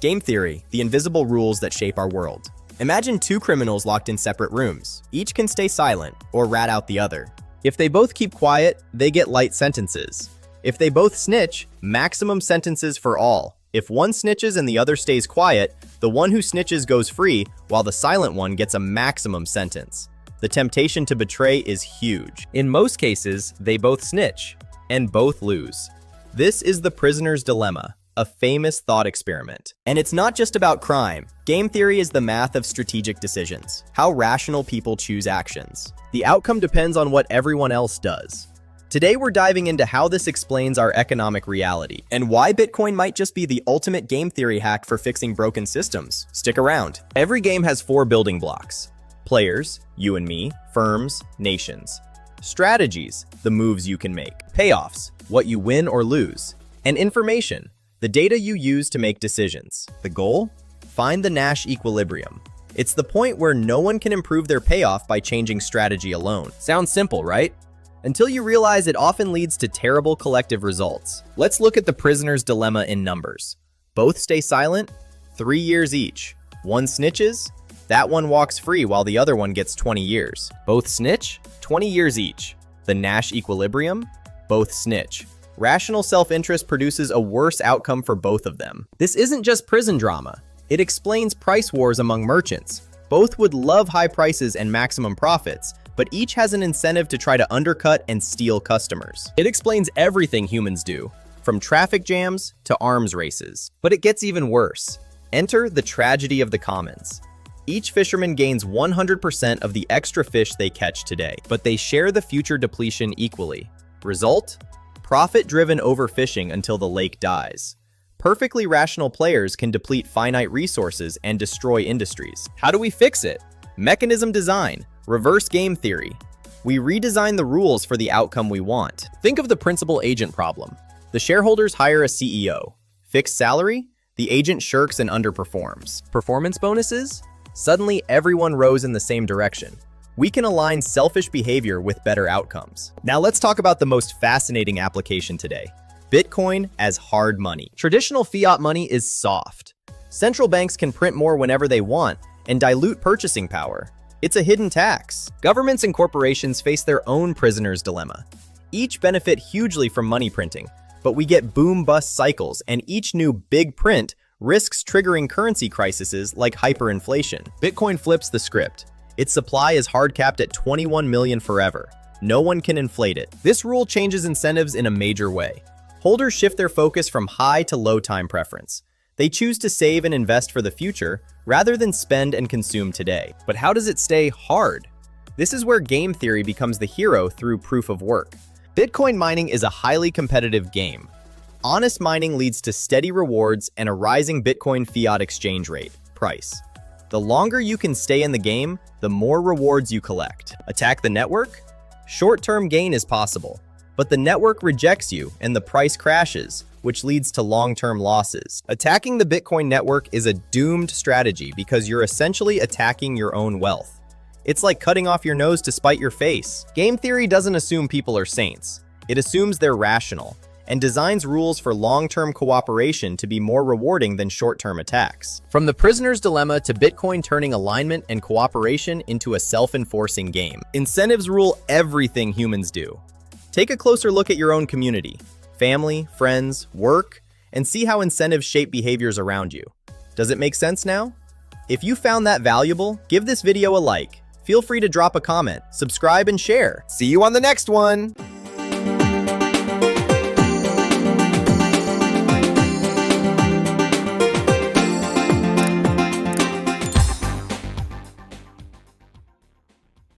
Game theory, the invisible rules that shape our world. Imagine two criminals locked in separate rooms. Each can stay silent or rat out the other. If they both keep quiet, they get light sentences. If they both snitch, maximum sentences for all. If one snitches and the other stays quiet, the one who snitches goes free, while the silent one gets a maximum sentence. The temptation to betray is huge. In most cases, they both snitch, and both lose. This is the prisoner's dilemma, a famous thought experiment. And it's not just about crime. Game theory is the math of strategic decisions, how rational people choose actions. The outcome depends on what everyone else does. Today we're diving into how this explains our economic reality, and why Bitcoin might just be the ultimate game theory hack for fixing broken systems. Stick around. Every game has 4 building blocks: players, you and me, firms, nations; strategies, the moves you can make; payoffs, what you win or lose; and information, the data you use to make decisions. The goal? Find the Nash equilibrium. It's the point where no one can improve their payoff by changing strategy alone. Sounds simple, right? Until you realize it often leads to terrible collective results. Let's look at the prisoner's dilemma in numbers. Both stay silent, 3 years each. One snitches, that one walks free while the other one gets 20 years. Both snitch, 20 years each. The Nash equilibrium? Both snitch. Rational self-interest produces a worse outcome for both of them. This isn't just prison drama. It explains price wars among merchants. Both would love high prices and maximum profits, but each has an incentive to try to undercut and steal customers. It explains everything humans do, from traffic jams to arms races. But it gets even worse. Enter the tragedy of the commons. Each fisherman gains 100% of the extra fish they catch today, but they share the future depletion equally. Result? Profit-driven overfishing until the lake dies. Perfectly rational players can deplete finite resources and destroy industries. How do we fix it? Mechanism design, reverse game theory. We redesign the rules for the outcome we want. Think of the principal agent problem. The shareholders hire a CEO. Fixed salary? The agent shirks and underperforms. Performance bonuses? Suddenly everyone rows in the same direction. We can align selfish behavior with better outcomes. Now let's talk about the most fascinating application today. Bitcoin as hard money. Traditional fiat money is soft. Central banks can print more whenever they want and dilute purchasing power. It's a hidden tax. Governments and corporations face their own prisoner's dilemma. Each benefit hugely from money printing, but we get boom-bust cycles, and each new big print risks triggering currency crises like hyperinflation. Bitcoin flips the script. Its supply is hard-capped at 21 million forever. No one can inflate it. This rule changes incentives in a major way. Holders shift their focus from high to low time preference. They choose to save and invest for the future rather than spend and consume today. But how does it stay hard? This is where game theory becomes the hero through proof of work. Bitcoin mining is a highly competitive game. Honest mining leads to steady rewards and a rising Bitcoin fiat exchange rate, price. The longer you can stay in the game, the more rewards you collect. Attack the network? Short-term gain is possible, but the network rejects you and the price crashes, which leads to long-term losses. Attacking the Bitcoin network is a doomed strategy because you're essentially attacking your own wealth. It's like cutting off your nose to spite your face. Game theory doesn't assume people are saints. It assumes they're rational and designs rules for long-term cooperation to be more rewarding than short-term attacks. From the prisoner's dilemma to Bitcoin turning alignment and cooperation into a self-enforcing game. Incentives rule everything humans do. Take a closer look at your own community, family, friends, work, and see how incentives shape behaviors around you. Does it make sense now? If you found that valuable, give this video a like. Feel free to drop a comment, subscribe, and share. See you on the next one!